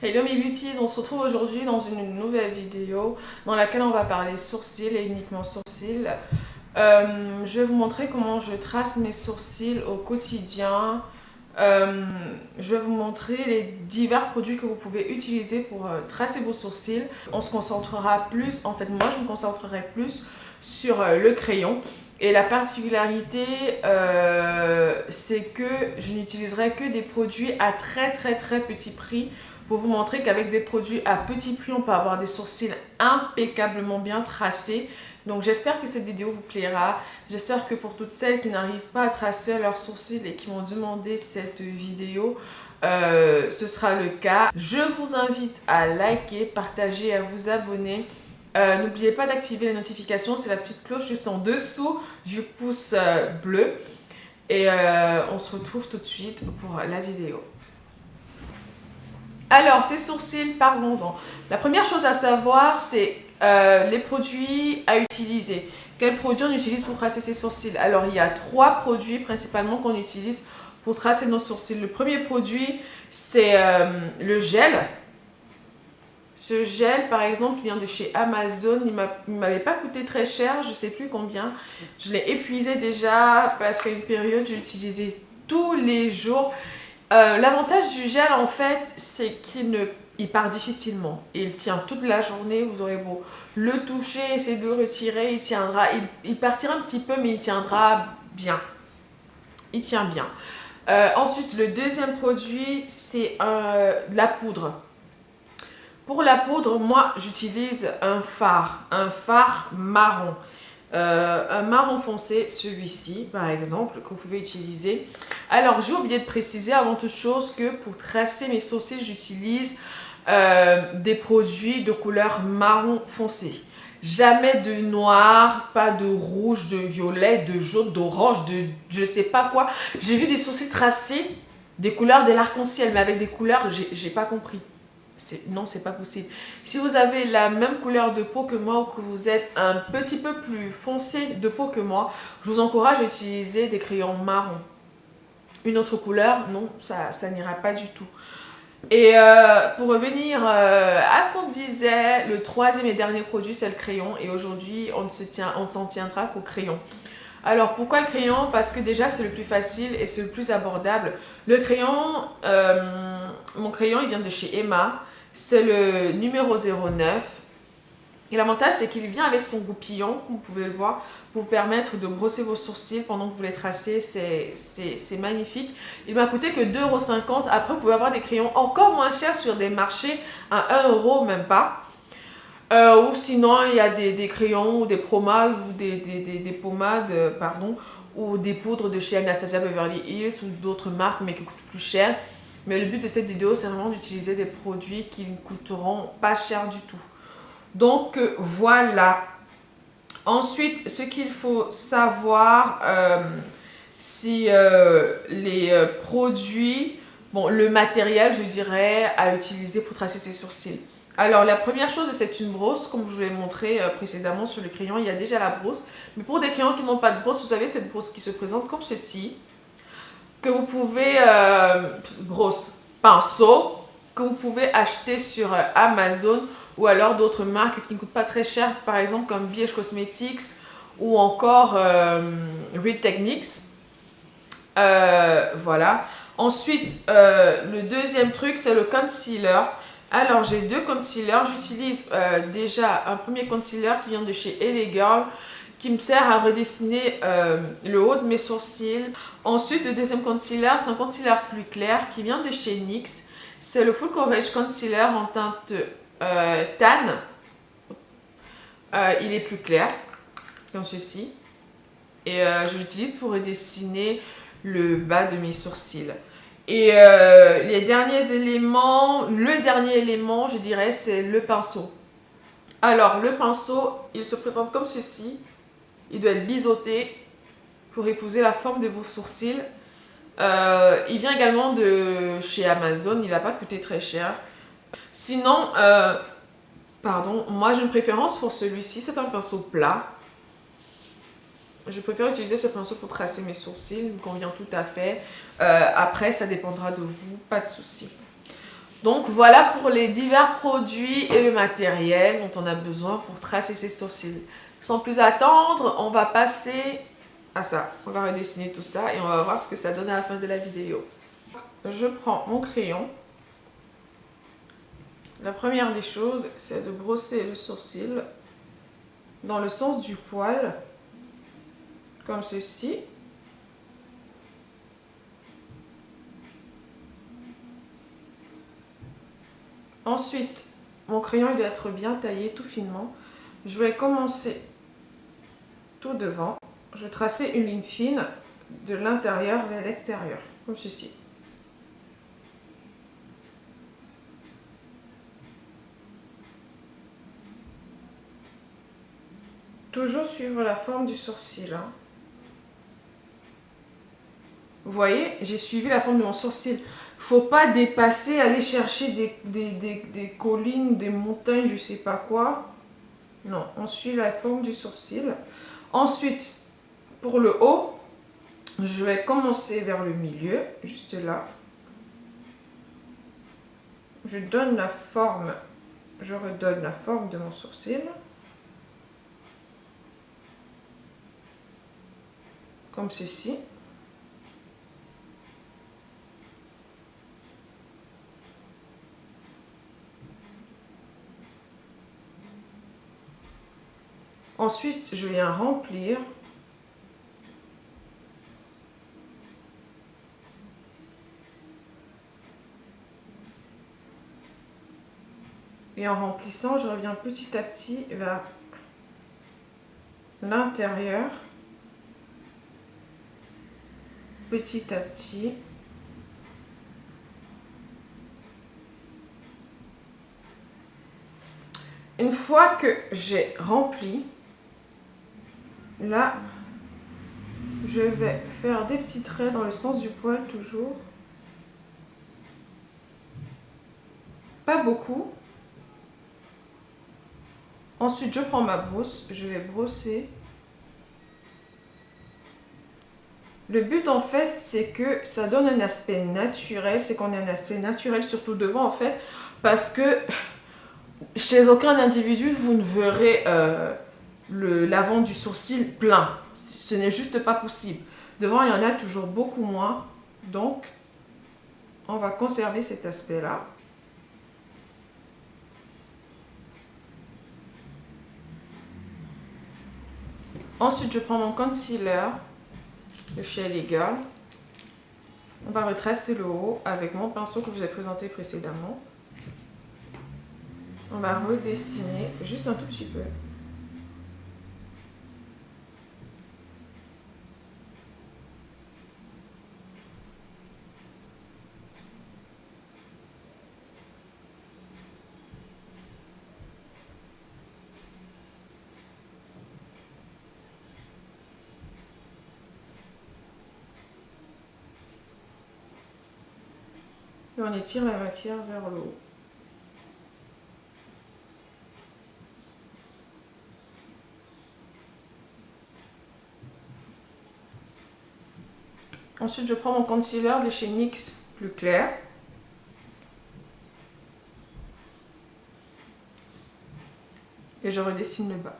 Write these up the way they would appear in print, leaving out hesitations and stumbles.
Hello mes beauties, on se retrouve aujourd'hui dans une nouvelle vidéo dans laquelle on va parler sourcils et uniquement sourcils. Je vais vous montrer comment je trace mes sourcils au quotidien. Je vais vous montrer les divers produits que vous pouvez utiliser pour tracer vos sourcils. On se concentrera plus, en fait moi je me concentrerai plus sur le crayon. Et la particularité, c'est que je n'utiliserai que des produits à très petit prix pour vous montrer qu'avec des produits à petit prix, on peut avoir des sourcils impeccablement bien tracés. Donc j'espère que cette vidéo vous plaira. J'espère que pour toutes celles qui n'arrivent pas à tracer leurs sourcils et qui m'ont demandé cette vidéo, ce sera le cas. Je vous invite à liker, partager et à vous abonner. N'oubliez pas d'activer les notifications, c'est la petite cloche juste en dessous du pouce bleu. Et on se retrouve tout de suite pour la vidéo. Alors, ces sourcils, parlons-en. La première chose à savoir, c'est les produits à utiliser. Quels produits on utilise pour tracer ses sourcils? Alors, il y a 3 produits principalement qu'on utilise pour tracer nos sourcils. Le premier produit, c'est le gel. Ce gel, par exemple, vient de chez Amazon. Il ne m'avait pas coûté très cher, je ne sais plus combien. Je l'ai épuisé déjà parce qu'à une période, je l'utilisais tous les jours. L'avantage du gel, en fait, c'est il part difficilement. Il tient toute la journée. Vous aurez beau le toucher, essayer de le retirer, il tiendra. Il partira un petit peu, mais il tiendra bien. Il tient bien. Ensuite, le deuxième produit, c'est de la poudre. Pour la poudre, moi, j'utilise un fard marron. Un marron foncé, celui-ci, par exemple, que vous pouvez utiliser. Alors, j'ai oublié de préciser avant toute chose que pour tracer mes sourcils, j'utilise des produits de couleur marron foncé. Jamais de noir, pas de rouge, de violet, de jaune, d'orange, de je sais pas quoi. J'ai vu des sourcils tracés, des couleurs de l'arc-en-ciel, mais avec des couleurs, j'ai pas compris. Non, c'est pas possible. Si vous avez la même couleur de peau que moi ou que vous êtes un petit peu plus foncé de peau que moi, je vous encourage à utiliser des crayons marron. Une autre couleur, non, ça n'ira pas du tout. Et pour revenir à ce qu'on se disait, le troisième et dernier produit, c'est le crayon. Et aujourd'hui, on ne s'en tiendra qu'au crayon. Alors, pourquoi le crayon? Parce que déjà, c'est le plus facile et c'est le plus abordable. Le crayon, mon crayon, il vient de chez Emma. C'est le numéro 09. Et l'avantage, c'est qu'il vient avec son goupillon, comme vous pouvez le voir, pour vous permettre de brosser vos sourcils pendant que vous les tracez. C'est magnifique. Il m'a coûté que 2,50 €. Après, vous pouvez avoir des crayons encore moins chers sur des marchés à 1 €, même pas. Ou sinon, il y a des crayons ou des pommades ou des pommades, pardon, ou des poudres de chez Anastasia Beverly Hills ou d'autres marques mais qui coûtent plus cher. Mais le but de cette vidéo, c'est vraiment d'utiliser des produits qui ne coûteront pas cher du tout. Donc, voilà. Ensuite, ce qu'il faut savoir, si les produits, bon, le matériel, je dirais, à utiliser pour tracer ses sourcils. Alors, la première chose, c'est une brosse. Comme je vous l'ai montré précédemment sur le crayon, il y a déjà la brosse. Mais pour des crayons qui n'ont pas de brosse, vous avez cette brosse qui se présente comme ceci. Que vous pouvez, pinceau, que vous pouvez acheter sur Amazon ou alors d'autres marques qui ne coûtent pas très cher, par exemple comme BH Cosmetics ou encore Real Techniques. Voilà. Ensuite, le deuxième truc, c'est le concealer. Alors, j'ai 2 concealers. J'utilise déjà un premier concealer qui vient de chez LA Girl, qui me sert à redessiner le haut de mes sourcils. Ensuite, le deuxième concealer, c'est un concealer plus clair qui vient de chez NYX. C'est le Full Coverage Concealer en teinte tan. Il est plus clair, comme ceci. Et je l'utilise pour redessiner le bas de mes sourcils. Et les derniers éléments, le dernier élément, je dirais, c'est le pinceau. Alors, le pinceau, il se présente comme ceci. Il doit être biseauté pour épouser la forme de vos sourcils. Il vient également de chez Amazon, il n'a pas coûté très cher. Sinon, moi j'ai une préférence pour celui-ci, c'est un pinceau plat. Je préfère utiliser ce pinceau pour tracer mes sourcils, il me convient tout à fait. Après, ça dépendra de vous, pas de souci. Donc voilà pour les divers produits et le matériel dont on a besoin pour tracer ses sourcils. Sans plus attendre, on va passer à ça. On va redessiner tout ça et on va voir ce que ça donne à la fin de la vidéo. Je prends mon crayon. La première des choses, c'est de brosser le sourcil dans le sens du poil, comme ceci. Ensuite, mon crayon il doit être bien taillé tout finement. Je vais commencer tout devant. Je vais tracer une ligne fine de l'intérieur vers l'extérieur, comme ceci. Toujours suivre la forme du sourcil. Hein. Vous voyez, j'ai suivi la forme de mon sourcil. Faut pas dépasser, aller chercher des collines, des montagnes, je sais pas quoi. Non, on suit la forme du sourcil. Ensuite, pour le haut, je vais commencer vers le milieu, juste là. Je donne la forme, je redonne la forme de mon sourcil. Comme ceci. Ensuite, je viens remplir. Et en remplissant, je reviens petit à petit vers l'intérieur. Petit à petit. Une fois que j'ai rempli, là, je vais faire des petits traits dans le sens du poil toujours. Pas beaucoup. Ensuite, je prends ma brosse, je vais brosser. Le but en fait, c'est que ça donne un aspect naturel, c'est qu'on ait un aspect naturel surtout devant en fait, parce que chez aucun individu, vous ne verrez l'avant du sourcil plein. Ce n'est juste pas possible. Devant, il y en a toujours beaucoup moins, donc on va conserver cet aspect-là. Ensuite, je prends mon concealer de chez LA Girl. On va retracer le haut avec mon pinceau que je vous ai présenté précédemment. On va redessiner juste un tout petit peu. Et on étire la matière vers le haut. Ensuite, je prends mon concealer de chez NYX plus clair. Et je redessine le bas.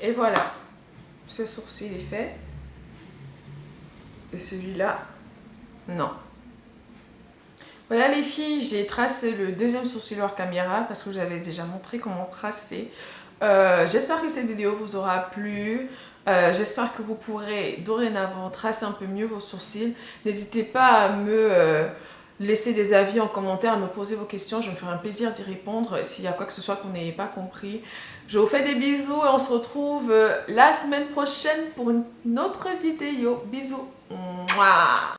Et voilà, ce sourcil est fait. Et celui-là, non. Voilà les filles, j'ai tracé le deuxième sourcil hors caméra parce que je vous avais déjà montré comment tracer. J'espère que cette vidéo vous aura plu. J'espère que vous pourrez dorénavant tracer un peu mieux vos sourcils. N'hésitez pas à me laisser des avis en commentaire, à me poser vos questions. Je me ferai un plaisir d'y répondre s'il y a quoi que ce soit qu'on n'ait pas compris. Je vous fais des bisous et on se retrouve la semaine prochaine pour une autre vidéo. Bisous. Mouah.